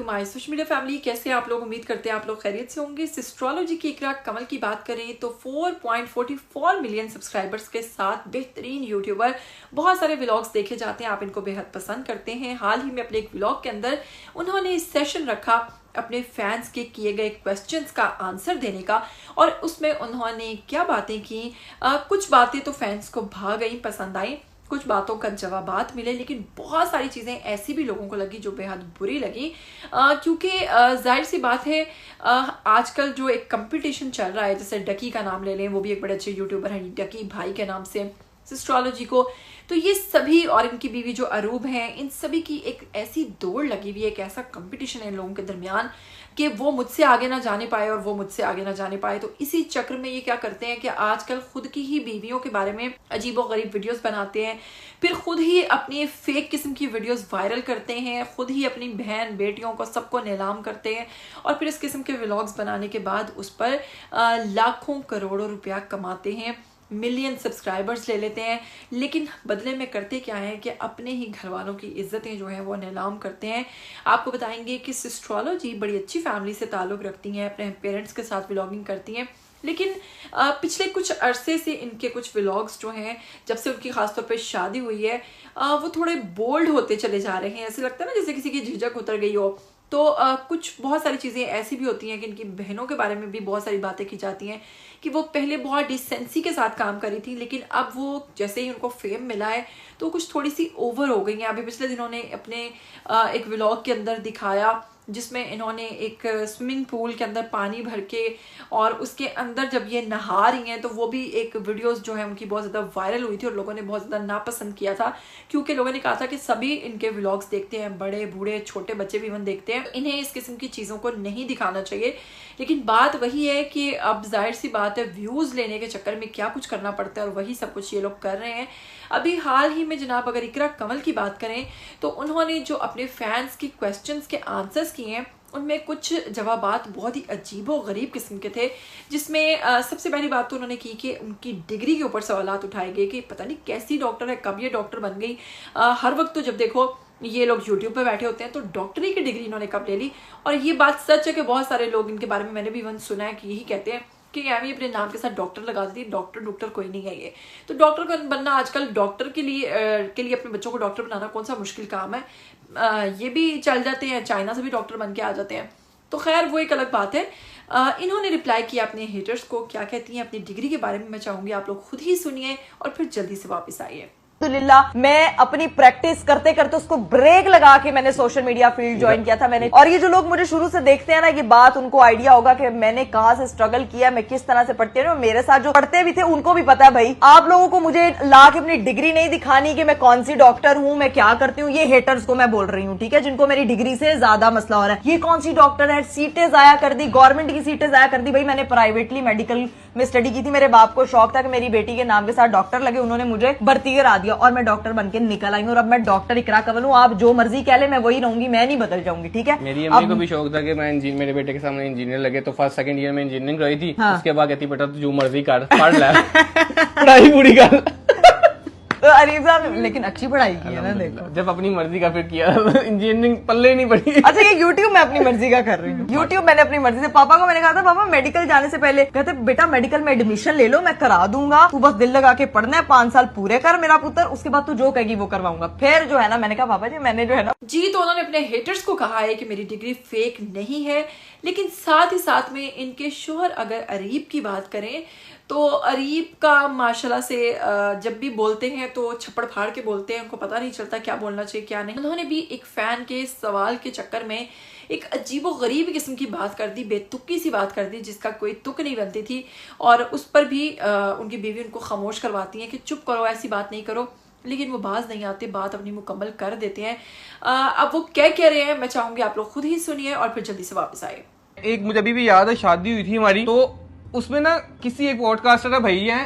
My social media family. कैसे आप लोग? उम्मीद करते हैं आप लोग खैरियत से होंगे। एस्ट्रोलॉजी की इकरा कमल की बात करें तो 4.44 मिलियन सब्सक्राइबर्स के साथ बेहतरीन यूट्यूबर, बहुत सारे व्लॉग्स देखे जाते हैं, आप इनको बेहद पसंद करते हैं। हाल ही में अपने एक व्लॉग के अंदर उन्होंने सेशन रखा अपने फैंस के किए गए क्वेश्चंस का आंसर देने का, और उसमें उन्होंने क्या बातें की। कुछ बातें तो फैंस को भा गई, पसंद आई, कुछ बातों का जवाबात मिले, लेकिन बहुत सारी चीज़ें ऐसी भी लोगों को लगी जो बेहद बुरी लगी। क्योंकि जाहिर सी बात है, आजकल जो एक कंपटीशन चल रहा है, जैसे डकी का नाम ले लें, वो भी एक बड़े अच्छे यूट्यूबर हैं डकी भाई के नाम से एस्ट्रोलॉजी को, तो ये सभी और इनकी बीवी जो अरूब हैं, इन सभी की एक ऐसी दौड़ लगी हुई है, एक ऐसा कंपटीशन है इन लोगों के दरमियान कि वो मुझसे आगे ना जाने पाए और वो मुझसे आगे ना जाने पाए। तो इसी चक्र में ये क्या करते हैं कि आजकल खुद की ही बीवियों के बारे में अजीबोगरीब वीडियोस बनाते हैं, फिर खुद ही अपनी फेक किस्म की वीडियोस वायरल करते हैं, खुद ही अपनी बहन बेटियों को सबको नीलाम करते हैं, और फिर इस किस्म के व्लॉग्स बनाने के बाद उस पर लाखों करोड़ों रुपया कमाते हैं, मिलियन सब्सक्राइबर्स ले लेते हैं, लेकिन बदले में करते क्या है कि अपने ही घर वालों की इज्जतें जो है वो नीलाम करते हैं। आपको बताएंगे कि एस्ट्रोलॉजी बड़ी अच्छी फैमिली से ताल्लुक़ रखती हैं, अपने पेरेंट्स के साथ व्लॉगिंग करती हैं, लेकिन पिछले कुछ अरसे से इनके कुछ व्लॉग्स जो हैं, जब से उनकी खासतौर पे शादी हुई है, वो थोड़े बोल्ड होते चले जा रहे हैं। ऐसे लगता है ना जैसे किसी की झिझक उतर गई हो। तो कुछ बहुत सारी चीज़ें ऐसी भी होती हैं कि इनकी बहनों के बारे में भी बहुत सारी बातें की जाती हैं कि वो पहले बहुत डिसेंसी के साथ काम करी थी, लेकिन अब वो जैसे ही उनको फेम मिला है तो कुछ थोड़ी सी ओवर हो गई हैं। अभी पिछले दिनों ने अपने एक व्लॉग के अंदर दिखाया जिसमें इन्होंने एक स्विमिंग पूल के अंदर पानी भर के और उसके अंदर जब ये नहा रही हैं, तो वो भी एक वीडियोस जो है उनकी बहुत ज़्यादा वायरल हुई थी और लोगों ने बहुत ज़्यादा नापसंद किया था, क्योंकि लोगों ने कहा था कि सभी इनके व्लॉग्स देखते हैं, बड़े बूढ़े छोटे बच्चे भी इवन देखते हैं, इन्हें इस किस्म की चीज़ों को नहीं दिखाना चाहिए। लेकिन बात वही है कि अब जाहिर सी बात है, व्यूज़ लेने के चक्कर में क्या कुछ करना पड़ता है, और वही सब कुछ ये लोग कर रहे हैं। अभी हाल ही में जनाब अगर इकरा कमल की बात करें तो उन्होंने जो अपने फैंस की क्वेश्चंस के आंसर्स किए हैं, उनमें कुछ जवाबात बहुत ही अजीबो गरीब किस्म के थे, जिसमें सबसे पहली बात तो उन्होंने की कि उनकी डिग्री के ऊपर सवालात उठाए गए कि पता नहीं कैसी डॉक्टर है, कब ये डॉक्टर बन गई। हर वक्त तो जब देखो ये लोग यूट्यूब पे बैठे होते हैं, तो डॉक्टरी की डिग्री इन्होंने कब ले ली। और ये बात सच है कि बहुत सारे लोग इनके बारे में, मैंने भी इवन सुना है कि यही कहते हैं कि यानी अपने नाम के साथ डॉक्टर लगा देती है, डॉक्टर कोई नहीं है ये। तो डॉक्टर बनना आजकल, डॉक्टर के लिए अपने बच्चों को डॉक्टर बनाना कौन सा मुश्किल काम है। ये भी चल जाते हैं, चाइना से भी डॉक्टर बन के आ जाते हैं। तो खैर वो एक अलग बात है। इन्होंने रिप्लाई किया अपने हेटर्स को, क्या कहती हैं अपनी डिग्री के बारे में, मैं चाहूंगी आप लोग खुद ही सुनिए और फिर जल्दी से वापस आइए। अल्हम्दुलिल्लाह मैं अपनी प्रैक्टिस करते करते उसको ब्रेक लगा के मैंने सोशल मीडिया फील्ड ज्वाइन किया था मैंने। और ये जो लोग मुझे शुरू से देखते हैं ना, ये बात उनको आइडिया होगा कि मैंने कहां से स्ट्रगल किया, मैं किस तरह से पढ़ती हूँ। मेरे साथ जो पढ़ते भी थे उनको भी पता है भाई। आप लोगों को मुझे ला के अपनी डिग्री नहीं दिखानी कि मैं कौन सी डॉक्टर हूँ, मैं क्या करती हूँ। ये हेटर्स को मैं बोल रही हूँ, ठीक है, जिनको मेरी डिग्री से ज्यादा मसला हो रहा है। ये कौन सी डॉक्टर है, सीटें जाया कर दी, गवर्नमेंट की सीटें जाया कर दी। भाई मैंने प्राइवेटली मेडिकल में स्टडी की थी, मेरे बाप को शौक था कि मेरी बेटी के नाम के साथ डॉक्टर लगे, उन्होंने मुझे भर्ती करा दिया और मैं डॉक्टर के निकल आई हूं। और अब मैं डॉक्टर इकरा कमल हूं, आप जो मर्जी कह ले मैं वही रहूंगी, मैं नहीं बदल जाऊंगी, ठीक है। मेरी अम्मी को भी शौक था कि मैं मेरे बेटे के सामने इंजीनियर लगे, तो फर्स्ट सेकंड ईयर में इंजीनियरिंग रही थी। हाँ। उसके बाद कहती बेटा तू जो मर्जी कर, पढ़ ले पढ़ाई पूरी कर। तो अरीब साहब लेकिन अच्छी पढ़ाई की है ना, देखो जब अपनी मर्जी का फिर किया इंजीनियरिंग पल्ले नहीं पड़ी। अच्छा ये यूट्यूब मैं अपनी मर्जी का कर रही हूँ, यूट्यूब मैंने अपनी मर्जी से। पापा को मैंने कहा था पापा मेडिकल जाने से पहले, कहते बेटा मेडिकल में एडमिशन ले लो, मैं करा दूंगा, तू बस दिल लगा के पढ़ना है, 5 साल पूरे कर मेरा पुत्र, उसके बाद तू जो कहेगी वो करवाऊंगा। फिर जो है ना मैंने कहा पापा जी मैंने जो है ना जी, तो उन्होंने अपने हेटर्स को कहा है कि मेरी डिग्री फेक नहीं है, लेकिन साथ ही साथ में इनके शोहर अगर अरीब की बात करें तो अरीब का माशाल्लाह से जब भी बोलते हैं तो छप्पड़ फाड़ के बोलते हैं, उनको पता नहीं चलता क्या बोलना चाहिए क्या नहीं। उन्होंने भी एक फैन के सवाल के चक्कर में एक अजीबो गरीब किस्म की बात कर दी, बेतुकी सी बात कर दी जिसका कोई तुक नहीं बनती थी, और उस पर भी उनकी बीवी उनको खामोश करवाती है कि चुप करो, ऐसी बात नहीं करो, लेकिन वो बाज नहीं आते, बात अपनी मुकम्मल कर देते हैं। अब वो क्या कह रहे हैं मैं चाहूंगी आप लोग खुद ही सुनिए और फिर जल्दी से वापस आए। एक मुझे अभी भी याद है, शादी हुई थी हमारी, तो उसमें ना किसी एक पॉडकास्टर का भाई है,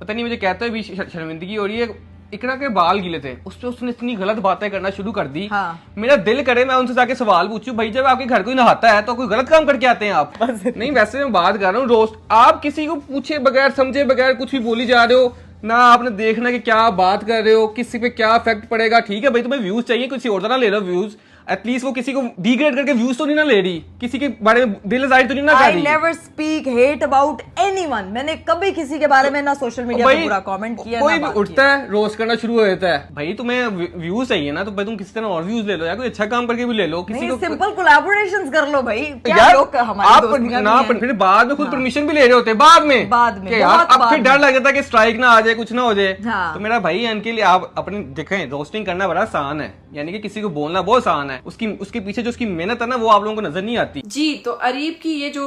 पता नहीं मुझे कहते हुए भी शर्मिंदगी हो रही है, इकरा के बाल गीले थे, उस पर उसने इतनी गलत बातें करना शुरू कर दी। हाँ। मेरा दिल करे मैं उनसे जाके सवाल पूछूं, भाई जब आपके घर कोई नहाता है तो कोई गलत काम करके आते हैं आप? नहीं वैसे मैं बात कर रहा हूँ रोस्ट, आप किसी को पूछे बगैर समझे बगैर कुछ भी बोली जा रहे हो ना, आपने देखना कि क्या बात कर रहे हो, किसी पे क्या इफेक्ट पड़ेगा। ठीक है भाई तुम्हें व्यूज चाहिए, किसी और तरह ले लो व्यूज, एटलीस्ट वो किसी को डिग्रेड करके व्यूज तो नहीं ना ले रही, किसी के बारे में दिल जाहिर तो नहीं ना कर रही। I never speak hate about anyone. मैंने कभी किसी के बारे में ना सोशल मीडिया पे बुरा कमेंट किया, कोई भी उठता है रोस्ट करना शुरू हो जाता है। भाई तुम्हें व्यूज चाहिए ना, तो भाई तुम किसी तरह और व्यूज ले लो या कोई अच्छा काम करके भी ले लो, किसी को सिंपल कोलैबोरेशंस कर लो भाई। क्या यार लोग हमारे आप फिर बाद में खुद परमिशन भी ले रहे होते हैं बाद में यार, अब फिर डर लग जाता है कि स्ट्राइक ना आ जाए, कुछ ना हो जाए। तो मेरा भाई इनके लिए आप अपने देखें, रोस्टिंग करना बड़ा आसान है, यानी कि किसी को बोलना बहुत आसान है, उसके पीछे जो उसकी मेहनत है ना वो आप लोगों को नजर नहीं आती। जी, तो अरीब की ये जो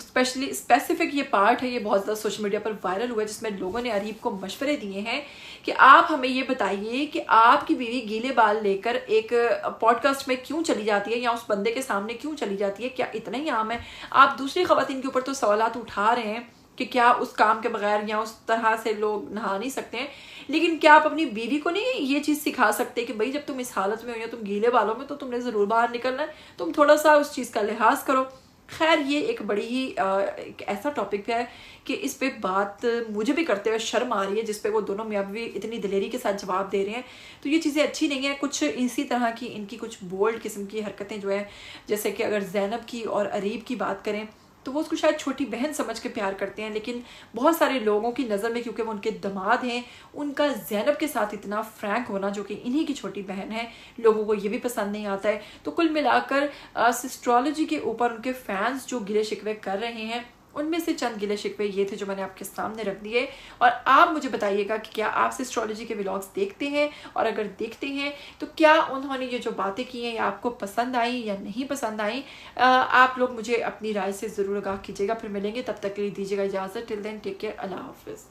स्पेसिफिक ये पार्ट है, ये बहुत ज्यादा सोशल मीडिया पर वायरल हुआ है, जिसमें लोगों ने अरीब को मशवरे दिए हैं कि आप हमें ये बताइए कि आपकी बीवी गीले बाल लेकर एक पॉडकास्ट में क्यों चली जाती है या उस बंदे के सामने क्यों चली जाती है, क्या इतना ही आम है? आप दूसरी खवातीन के ऊपर तो सवालात उठा रहे हैं कि क्या उस काम के बगैर या उस तरह से लोग नहा नहीं सकते हैं, लेकिन क्या आप अपनी बीवी को नहीं ये चीज़ सिखा सकते कि भाई जब तुम इस हालत में हो या तुम गीले बालों में, तो तुमने ज़रूर बाहर निकलना है, तुम थोड़ा सा उस चीज़ का लिहाज करो। खैर, ये एक बड़ी ही एक ऐसा टॉपिक है कि इस पे बात मुझे भी करते हुए शर्म आ रही है, जिस पे वो दोनों मियाँ बीवी इतनी दिलेरी के साथ जवाब दे रहे हैं। तो ये चीज़ें अच्छी नहीं है। कुछ इसी तरह की इनकी कुछ बोल्ड किस्म की हरकतें जो है, जैसे कि अगर ज़ैनब की और अरीब की बात करें तो वो उसको शायद छोटी बहन समझ के प्यार करते हैं, लेकिन बहुत सारे लोगों की नज़र में, क्योंकि वो उनके दामाद हैं, उनका ज़ैनब के साथ इतना फ्रैंक होना, जो कि इन्हीं की छोटी बहन है, लोगों को ये भी पसंद नहीं आता है। तो कुल मिलाकर सिस्ट्रोलॉजी के ऊपर उनके फैंस जो गिले शिकवे कर रहे हैं, उनमें से चंद गिले शिकवे ये थे जो मैंने आपके सामने रख दिए। और आप मुझे बताइएगा कि क्या आप एस्ट्रोलॉजी के व्लॉग्स देखते हैं, और अगर देखते हैं तो क्या उन्होंने ये जो बातें की हैं ये आपको पसंद आई या नहीं पसंद आई। आप लोग मुझे अपनी राय से ज़रूर आगाह कीजिएगा। फिर मिलेंगे, तब तक के लिए दीजिएगा इजाज़त। टिल देन टेक केयर, अल्लाह हाफिज़।